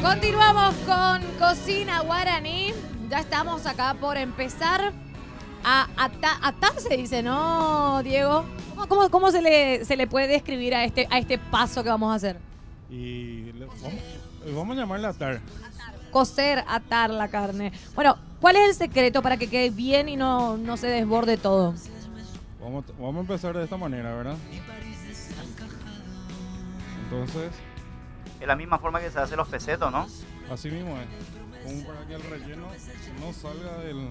Continuamos con Cocina Guaraní. Ya estamos acá por empezar a atar, se dice, ¿no, Diego? ¿Cómo se le puede describir a este paso que vamos a hacer? Vamos a llamarle atar. Cocer, atar la carne. Bueno, ¿cuál es el secreto para que quede bien y no se desborde todo? Vamos a empezar de esta manera, ¿verdad? Entonces, Es la misma forma que se hacen los pesetos, ¿no? así mismo es. Como para que el relleno no salga del...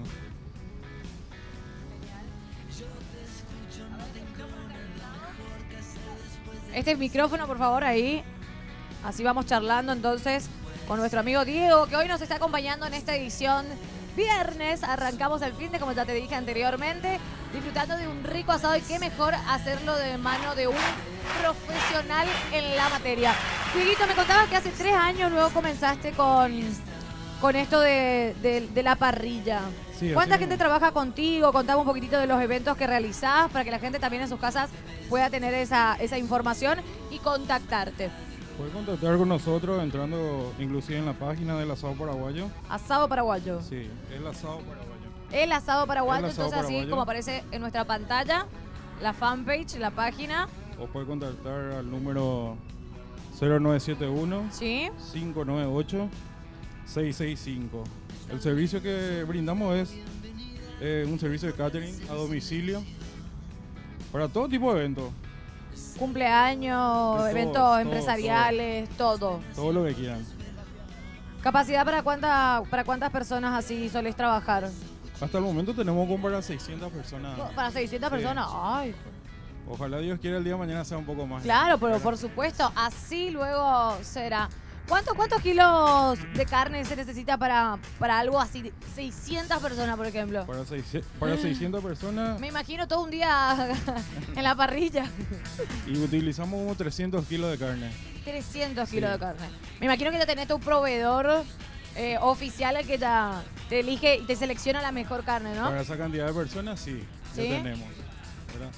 Este micrófono, por favor, ahí. Así vamos charlando entonces con nuestro amigo Diego, que hoy nos está acompañando en esta edición. Viernes, arrancamos el fin de, como ya te dije anteriormente, disfrutando de un rico asado y qué mejor hacerlo de mano de un profesional en la materia. Dieguito, me contabas que hace 3 años luego comenzaste con esto de la parrilla. Sí, ¿Cuánta así gente mismo. trabaja contigo? Contame un poquitito de los eventos que realizás para que la gente también en sus casas pueda tener esa información y contactarte. Puedes contactar con nosotros entrando inclusive en la página del asado paraguayo. Asado paraguayo. Sí, el asado paraguayo. El asado paraguayo, El asado entonces así paraguayo. como aparece en nuestra pantalla, la fanpage, la página, O puede contactar al número 0971 ¿sí? 598 665. El servicio que brindamos es un servicio de catering a domicilio para todo tipo de eventos, Cumpleaños, De todo, eventos todo, empresariales, todo. todo lo que quieran. ¿Capacidad para cuántas personas así solés trabajar? Hasta el momento tenemos como para 600 personas. Para 600 Sí. personas. Ay, Ojalá Dios quiera el día de mañana sea un poco más. claro, pero ¿verdad? por supuesto, así luego será. ¿Cuántos kilos de carne se necesita para algo así? De 600 personas, por ejemplo. Para 600 personas Me imagino todo un día en la parrilla. y utilizamos como 300 kilos de carne. 300 Sí. kilos de carne. Me imagino que ya tenés tu proveedor oficial, el que ya te elige y te selecciona la mejor carne, ¿no? Para esa cantidad de personas, sí, ¿Sí? ya tenemos. ¿Verdad?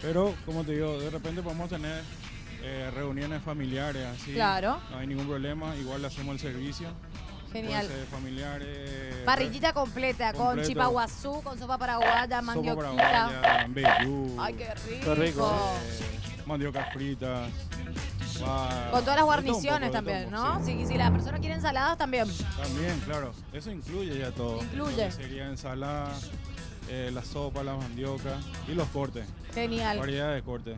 Pero, como te digo, de repente podemos tener reuniones familiares, así. Claro. No hay ningún problema, igual le hacemos el servicio. Genial. Puede ser familiares. Parrillita completa, con completo. chipaguazú, con sopa paraguaya, Sopa mandioquita. paraguaya, mbejú, Ay, qué rico. Qué rico. mandiocas fritas. Con todas las guarniciones de todo también, un ¿no? poco, sí. Si la persona quiere ensaladas, también. También, claro. Eso incluye ya todo. Incluye. Lo que sería ensalada, la sopa, la mandioca y los cortes. Genial. Variedad de cortes.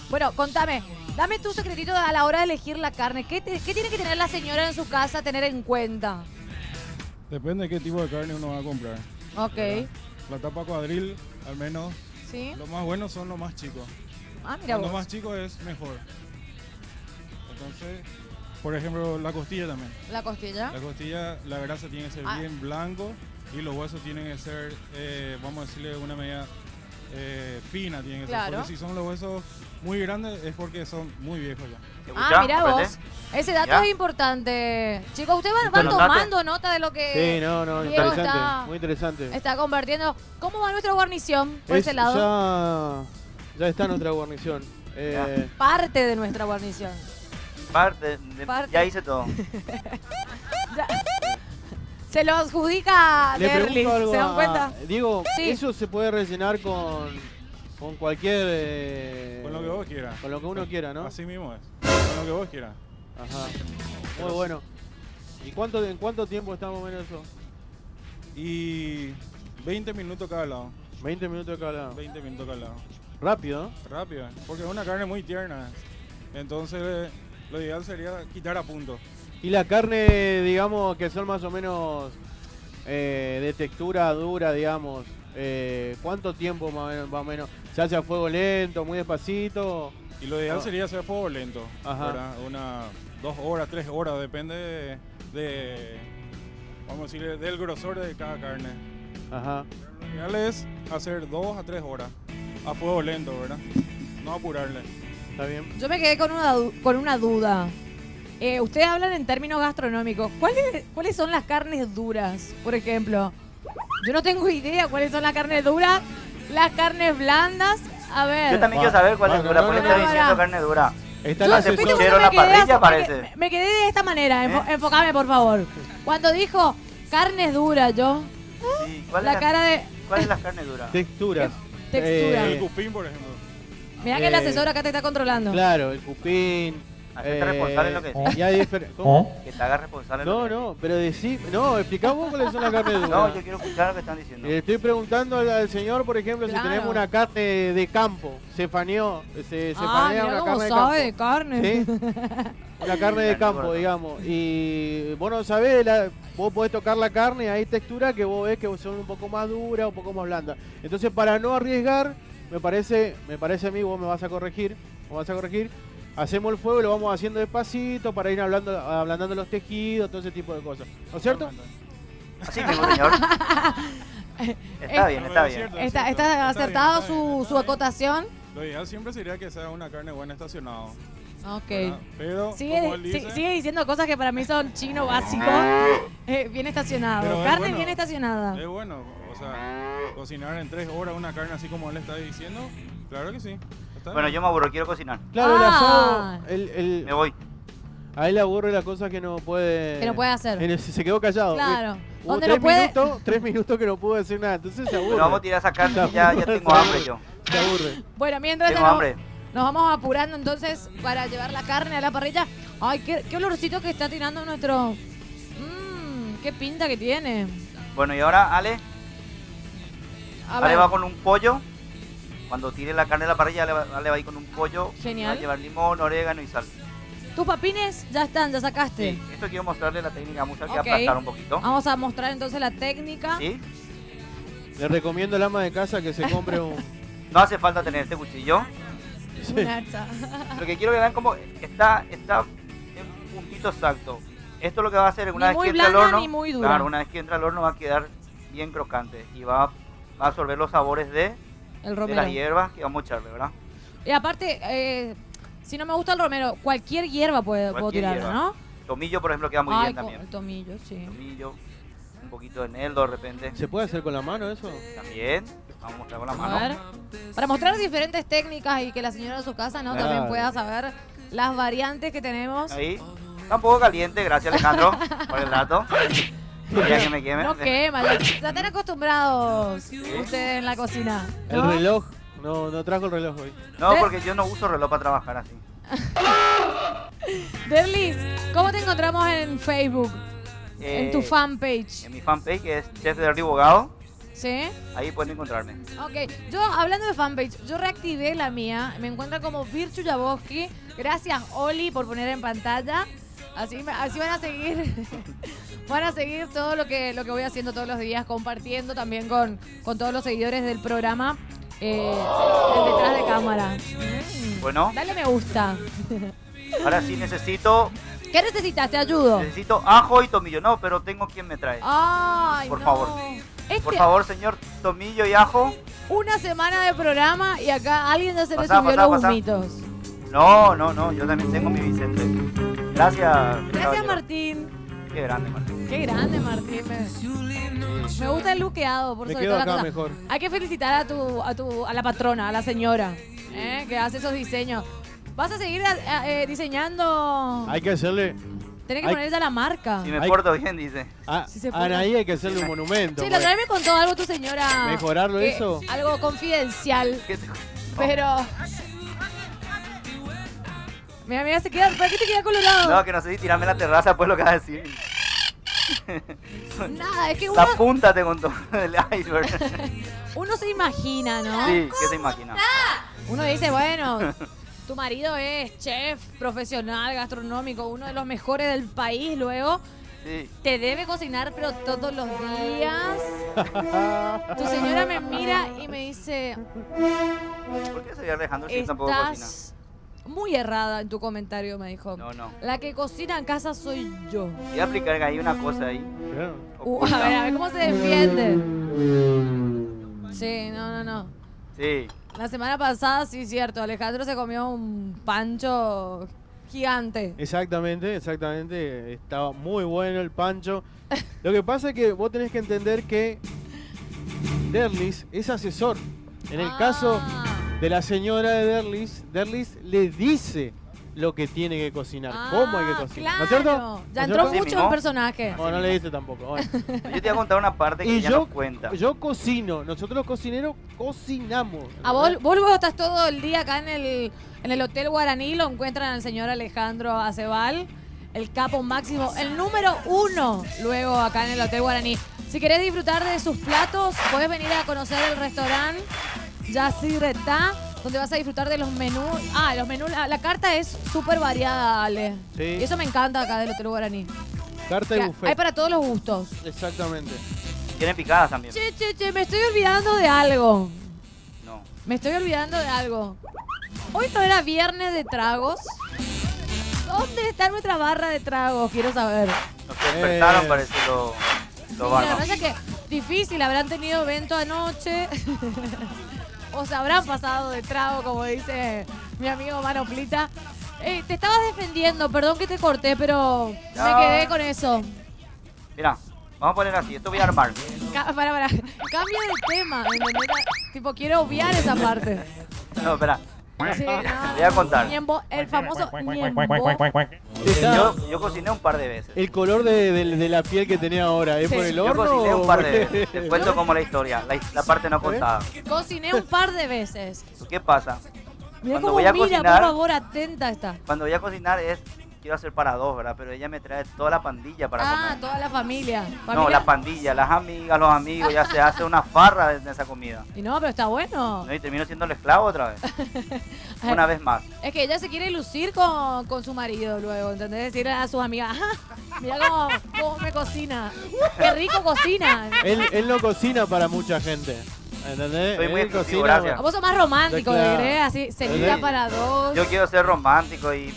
Bueno, contame, dame tu secretito a la hora de elegir la carne. ¿Qué tiene que tener la señora en su casa a tener en cuenta? Depende de qué tipo de carne uno va a comprar. Ok. ¿Verdad? La tapa cuadril, al menos, ¿Sí? lo más bueno son los más chicos. Ah, mira Cuanto vos. más chico es mejor. Entonces, por ejemplo, la costilla también. La costilla. La costilla, la grasa tiene que ser Ah. bien blanco y los huesos tienen que ser, vamos a decirle, una medida fina. Tienen que Claro. ser. Porque si son los huesos muy grandes es porque son muy viejos ya. ¿Te Ah, escuchás? mira ¿Aprendés? vos. Ese dato ¿Ya? es importante. Chicos, ustedes van Bueno, tomando nota de lo que Sí, no, Diego interesante, está, muy interesante. está compartiendo. ¿Cómo va nuestra guarnición por ese lado? Ya está nuestra guarnición. Parte de nuestra guarnición. Parte. Ya hice todo. Ya. Se lo adjudica Le Derlis, pregunto algo ¿se dan a- cuenta? Diego, Sí. eso se puede rellenar con cualquier... Con lo que vos quieras. Con lo que uno quiera, ¿no? Así mismo es. Con lo que vos quieras. Ajá. Muy bueno. ¿Y en cuánto tiempo está más o menos eso? Y 20 minutos cada lado. 20 minutos de cada lado. 20 minutos cada lado. Rápido, ¿no? Rápido, porque es una carne muy tierna. Entonces, lo ideal sería quitar a punto. Y la carne, digamos, que son más o menos de textura dura, digamos. ¿Cuánto tiempo más o menos? ¿Se hace a fuego lento, muy despacito? Y lo ideal Ah. sería hacer fuego lento. Ajá. ¿Verdad? 2 horas, 3 horas, depende de, vamos a decir, del grosor de cada carne. Ajá. Lo ideal es hacer 2 a 3 horas a fuego lento, ¿verdad? No apurarle. ¿Está bien? Yo me quedé con una duda. Ustedes hablan en términos gastronómicos. ¿Cuáles son las carnes duras, por ejemplo? Yo no tengo idea cuáles son las carnes duras, las carnes blandas. A ver. Yo también quiero saber cuál es No, dura, no, ¿por qué no, estás no, diciendo no. carne dura? Está Yo el hace asesor. puchero ¿Viste en la cómo me quedé parrilla, así? parece. Me quedé de esta manera. ¿Eh? Enfocame, por favor. Cuando dijo carnes duras, yo, Sí, ¿cuál, la es cara de ¿cuál es la carne dura? Texturas. textura. El cupín, por ejemplo. Mirá que el asesor acá te está controlando. Claro, el cupín. Hacerte responsable de lo que decís. Y hay ¿Cómo? Que te hagas responsable de No, lo que no, pero decí. No, explicamos cuáles son las carnes decís. duras. No, yo quiero escuchar lo que están diciendo. Le estoy preguntando al señor, por ejemplo, Claro. si tenemos una carne de campo. Se faneó. Se Ah, fanea mirá una cómo carne sabe de de campo. carne. ¿Sí? Una carne de campo, Carnívoro. digamos. Y vos no sabés, vos podés tocar la carne y hay texturas que vos ves que son un poco más duras, un poco más blandas. Entonces, para no arriesgar, me parece a mí, vos me vas a corregir, hacemos el fuego y lo vamos haciendo despacito para ir ablandando los tejidos, todo ese tipo de cosas. ¿No es cierto? Así mismo, señor. Está bien, está bien. Está acertado su acotación. Lo ideal siempre sería que sea una carne buena estacionada. Ok. ¿verdad? Pero, como Sigue, él dice, sigue diciendo cosas que para mí son chino básico. Bien estacionado. Pero es Carne bueno. bien estacionada. es bueno, o sea, cocinar en 3 horas una carne así como él está diciendo, claro que sí. Está Bueno, bien. yo me aburro, quiero cocinar. Claro, el Ah. asado, Me voy. a él le aburre la cosa que no puede... Que no puede hacer. Se quedó callado. Claro. Hubo Donde no puede. 3 minutos que no pudo decir nada, entonces se aburre. Bueno, vamos a tirar esa carne, Se ya aburre, tengo se hambre aburre. yo. Se aburre. Bueno, mientras Tengo nos, hambre. nos vamos apurando entonces para llevar la carne a la parrilla. Ay, qué olorcito que está tirando nuestro. Qué pinta que tiene. Bueno, y ahora Ale, A Ale ver. va con un pollo. Cuando tire la carne de la parrilla, Ale va a ir con un pollo. Genial. Va a llevar limón, orégano y sal. Tus papines ya están, ya sacaste. Sí, esto quiero mostrarle la técnica mucho, que Ok. aplastar un poquito. Vamos a mostrar entonces la técnica. ¿Sí? Le recomiendo al ama de casa que se compre un... No hace falta tener este cuchillo. Un hacha. Lo que quiero que vean como está en un puntito exacto. Esto lo que va a hacer una Ni vez muy que entre al blanda horno. ni muy dura. Claro, una vez que entra al horno va a quedar bien crocante y va a absorber los sabores de El las romero. hierbas que vamos a echarle, ¿verdad? Y aparte, si no me gusta el romero, cualquier hierba puedo Cualquier tirarla, hierba. ¿no? Tomillo, por ejemplo, queda muy Ay, bien también. el tomillo, sí. Tomillo, un poquito de eneldo de repente. ¿Se puede hacer con la mano eso? También, vamos a mostrar con la A mano. ver, para mostrar diferentes técnicas y que la señora de su casa, ¿no? También Claro. pueda saber las variantes que tenemos. Ahí, está un poco caliente, gracias Alejandro por el dato. Quería que me queme. No quema, ya están acostumbrados ustedes en la cocina. El ¿no? reloj. No trajo el reloj hoy. No, porque yo no uso reloj para trabajar así. Derlis, ¿cómo te encontramos en Facebook? En tu Eh, fanpage. En mi fanpage, que es Chef de Bogado, ¿Sí? ahí pueden encontrarme. Ok, yo hablando de fanpage, yo reactivé la mía, me encuentra como Virchu Jaboski. Gracias Oli por poner en pantalla. Así van a seguir, van a seguir todo lo que voy haciendo todos los días, compartiendo también con todos los seguidores del programa, el detrás de cámara. Bueno, Dale me gusta. ahora sí necesito ¿Qué necesitas? Te ayudo. ajo y tomillo. No, pero tengo quien me trae. Ay, Por no. favor. Este, Por favor, señor, tomillo y ajo. Una semana de programa y acá alguien ya se le Pasá, subió pasá, los pasá. humitos. No, yo también tengo mi Vicente. Gracias. Gracias caballero. Martín. Qué grande, Martín. Qué grande, Martín. Me gusta el luqueado, por Me sobre quedo todas las acá cosas. mejor. Hay que felicitar a la patrona, a la señora, que hace esos diseños. ¿Vas a seguir diseñando? Hay que hacerle... Tenés que hay- ponerle a la marca. Si me Hay- porto bien, dice. Sí se A puede. Anaí hay que hacerle un monumento. Sí, la pues. otra vez me contó algo tu señora. ¿Mejorarlo que- eso? Algo confidencial, ¿Qué te- pero... Mira, se queda... ¿Para qué te queda colorado? No, que no sé si tirarme la terraza, pues lo que vas a decir. Nada, es que La punta te contó del iceberg. uno se imagina, ¿no? Sí, ¿qué se imagina? Uno dice, bueno, tu marido es chef profesional, gastronómico, uno de los mejores del país, luego Sí. te debe cocinar, pero todos los días. Tu señora me mira y me dice, ¿Por qué sería Alejandro si él tampoco cocina? estás muy errada en tu comentario, me dijo. No. La que cocina en casa soy yo. Voy a aplicar que hay una cosa ahí. Claro. A ver, cómo se defiende. Sí. La semana pasada, sí, cierto, Alejandro se comió un pancho gigante. Exactamente, exactamente. Estaba muy bueno el pancho. Lo que pasa es que vos tenés que entender que Derlis es asesor. En el caso de la señora de Derlis le dice lo que tiene que cocinar, cómo hay que cocinar. Claro. ¿No es cierto? Ya ¿No es entró cierto? Sí, mucho mismo. en personaje. No, no le dice tampoco. Bueno. Yo te voy a contar una parte que Y ella yo, nos cuenta. yo cocino, nosotros los cocineros cocinamos. A vos luego estás todo el día acá en el Hotel Guaraní, lo encuentran al señor Alejandro Acebal, el capo máximo, el número 1, luego acá en el Hotel Guaraní. Si querés disfrutar de sus platos, puedes venir a conocer el restaurante Yacirretá, donde vas a disfrutar de los menús. Los menús, la carta es súper variada, Ale. Sí. Y eso me encanta acá del Hotel Guaraní. Carta Que de buffet. hay para todos los gustos. Exactamente. Tienen picadas también. Che, me estoy olvidando de algo. No. Me estoy olvidando de algo. Hoy no era viernes de tragos. ¿Dónde está nuestra barra de tragos? Quiero saber. Nos despertaron, parece, los Sí, la barman. verdad es que difícil, habrán tenido evento anoche. O se habrán pasado de trago, como dice mi amigo Manoplita. Te estabas defendiendo, perdón que te corté, pero No. me quedé con eso. Mira, vamos a poner así. Esto voy a armar. Para. Cambia de tema. ¿Entendés? Tipo, quiero obviar esa parte. No, espera. Sí, no. Voy a contar. El famoso ñembo. Yo cociné un par de veces. El color de la piel que tenía ahora, ¿es Sí. por el Yo horno? cociné un o par por de qué? veces. Te cuento como la historia, la parte no contada. Cociné un par de veces. ¿Qué pasa? Mira Cuando cómo voy a mira, cocinar- por favor, atenta está. Cuando voy a cocinar quiero hacer para dos, ¿verdad? Pero ella me trae toda la pandilla para comer. Toda la familia. No, la pandilla, las amigas, los amigos, ya se hace una farra de esa comida. Y no, pero está bueno. ¿No? Y termino siendo el esclavo otra vez. Una vez más. Es que ella se quiere lucir con su marido luego, ¿entendés? Decirle a sus amigas, "Ajá, mira cómo me cocina. Qué rico cocina. Él no cocina para mucha gente. ¿Entendés? Soy muy Él exclusivo, cocina- gracias. Vos sos más romántico, Claro. ¿crees? Así, cenita para dos. Yo quiero ser romántico y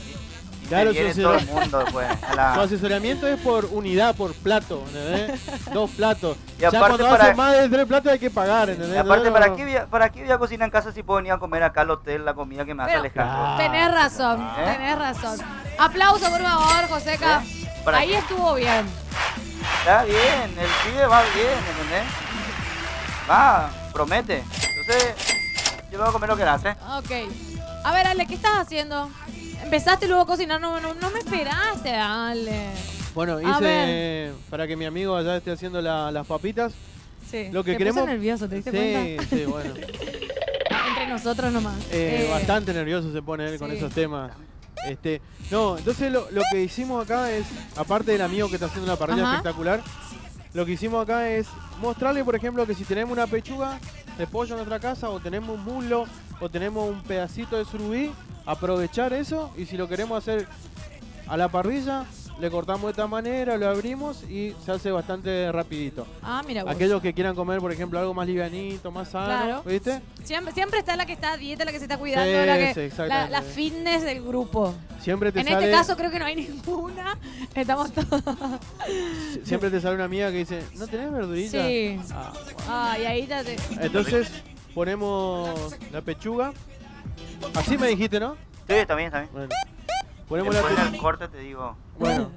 Claro, me viene sí, todo sí. el mundo después. Su asesoramiento es por unidad, por plato, ¿entendés? 2 platos. Y Ya aparte cuando para- hace más de 3 platos hay que pagar, ¿entendés? Y aparte, Entonces, ¿para qué voy a cocinar en casa si puedo venir a comer acá al hotel la comida que me hace Pero- Alejandro? Tenés razón, tenés razón. Aplauso, por favor, Joseca. ¿Para Ahí qué? estuvo bien. Está bien, el pibe va bien, ¿entendés? Va, promete. Entonces, yo voy a comer lo que él hace. Ok. A ver, Ale, ¿qué estás haciendo? Empezaste luego a cocinar, no me esperaste, Ale. Bueno, A hice ver. para que mi amigo allá esté haciendo las papitas. Sí. Lo que Te queremos. puso nervioso, ¿te diste cuenta? Sí, bueno. Entre nosotros nomás. Bastante nervioso se pone él con sí. esos temas. No, entonces lo que hicimos acá es, aparte del amigo que está haciendo una parrilla Ajá. espectacular, lo que hicimos acá es mostrarle, por ejemplo, que si tenemos una pechuga de pollo en nuestra casa, o tenemos un muslo, o tenemos un pedacito de surubí, aprovechar eso, y si lo queremos hacer a la parrilla, le cortamos de esta manera, lo abrimos y se hace bastante rapidito. Mira vos. Aquellos que quieran comer, por ejemplo, algo más livianito, más sano, Claro. ¿viste? Siempre está la que está a dieta, la que se está cuidando, Sí, la, sí, que, exactamente. la fitness del grupo. Siempre te En sale, este caso creo que no hay ninguna. Estamos todos. siempre te sale una amiga que dice, ¿no tenés verdurilla? Sí. Ah, Y ahí ya te. entonces ponemos la pechuga. Así me dijiste, ¿no? Sí, está bien, está bien. Bueno. Ponemos la Después pechuga. del corte te digo. Bueno.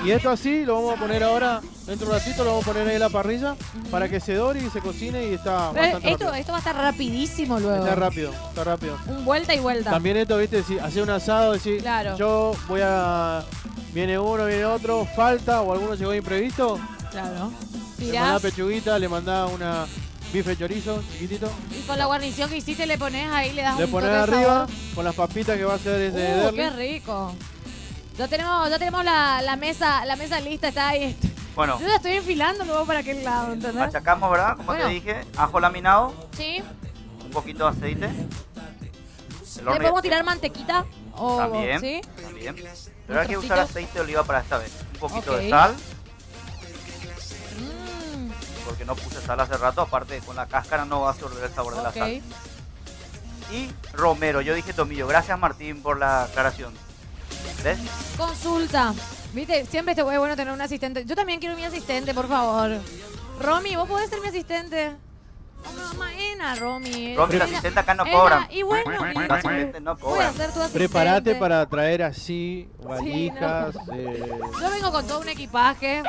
Y esto así lo vamos a poner ahora, dentro de un ratito lo vamos a poner ahí en la parrilla para que se dore y se cocine y está Pero bastante esto rápido. va a estar rapidísimo luego. Está rápido, está rápido. Un vuelta y vuelta. También esto, viste, si hacer un asado, decir, Claro. yo voy a... Viene uno, viene otro, falta o alguno llegó imprevisto, Claro. le Tirás. mandás pechuguita, le mandás una bife chorizo chiquitito, Y con la guarnición que hiciste le pones ahí, le das le un pones toque de arriba sabor. con las papitas que va a hacer ese Qué Derli. rico. Ya tenemos la mesa lista, está ahí. Bueno, Yo la estoy enfilando luego para aquel lado, ¿entendés? machacamos, ¿verdad? Como Bueno. te dije, ajo laminado, Sí. un poquito de aceite. El ¿Le horno- podemos tirar mantequita? O, También, ¿sí? también. Pero hay que usar trocito. aceite de oliva para esta vez. Un poquito Ok. de sal, Mm, porque no puse sal hace rato. Aparte, con la cáscara no va a absorber el sabor de la ok. sal. Y romero, yo dije tomillo. Gracias, Martín, por la aclaración. ¿Ves? Consulta. Viste, siempre es bueno tener un asistente. Yo también quiero mi asistente, por favor. Romy, ¿vos podés ser mi asistente? Maena, Romy. Romy, el Ena- asistente acá no Ena, cobran. Y bueno, Los asistentes no voy a cobran. ser tu asistente. Prepárate para traer así valijas. Yo vengo con todo un equipaje.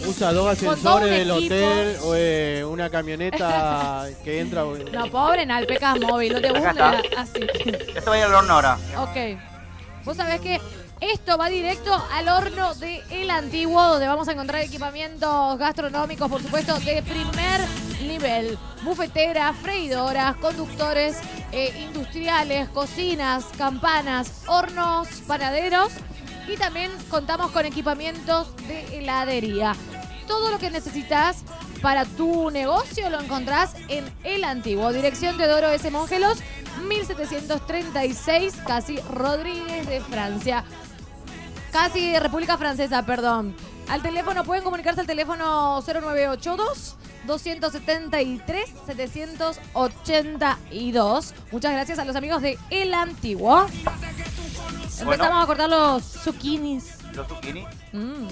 Usa 2 Con todo un ascensores del equipo. hotel o una camioneta que entra. No, pobre, en Alpecas Móvil, no te Acá gusta está. así. Esto va a ir al horno ahora. Ok. Vos sabés que esto va directo al horno de El Antiguo, donde vamos a encontrar equipamientos gastronómicos, por supuesto, de primer nivel. Bufeteras, freidoras, conductores industriales, cocinas, campanas, hornos, panaderos. Y también contamos con equipamientos de heladería. Todo lo que necesitas para tu negocio lo encontrás en El Antiguo. Dirección Teodoro S. Mongelos, 1736, casi Rodríguez de Francia. Casi República Francesa, perdón. Al teléfono, pueden comunicarse al teléfono 0982 273 782. Muchas gracias a los amigos de El Antiguo. Empezamos a cortar los zucchinis. Los zucchini. Mm.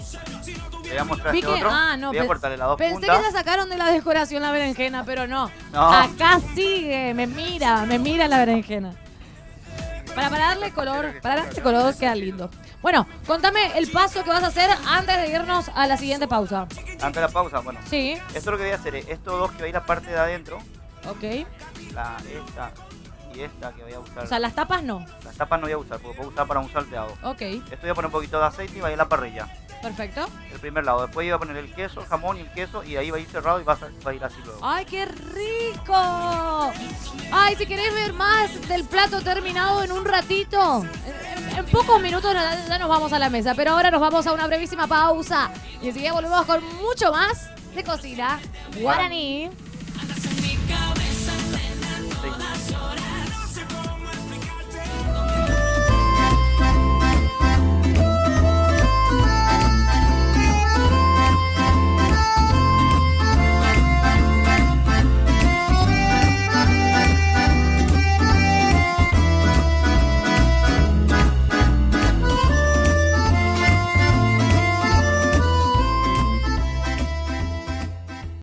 Le voy a mostrar Vi este que- otro. no, voy a cortarle las dos pensé puntas. que ya sacaron de la decoración la berenjena, pero no. No. Acá sigue, me mira la berenjena. Para darle color, queda lindo. Bueno, contame el paso que vas a hacer antes de irnos a la siguiente pausa. Antes de la pausa, bueno. Sí, Esto es lo que voy a hacer. Estos dos que va a ir la parte de adentro. ok. Esta y esta que voy a usar. O sea, las tapas no. Las tapas no voy a usar porque puedo usar para un salteado. Ok, Esto voy a poner un poquito de aceite y va a ir a la parrilla. perfecto. El primer lado. Después iba a poner el queso, el jamón y el queso y ahí va a ir cerrado y va a ir así luego. ¡Ay, qué rico! Ay, si querés ver más del plato terminado en un ratito, en pocos minutos ya nos vamos a la mesa, pero ahora nos vamos a una brevísima pausa y enseguida volvemos con mucho más de cocina guaraní.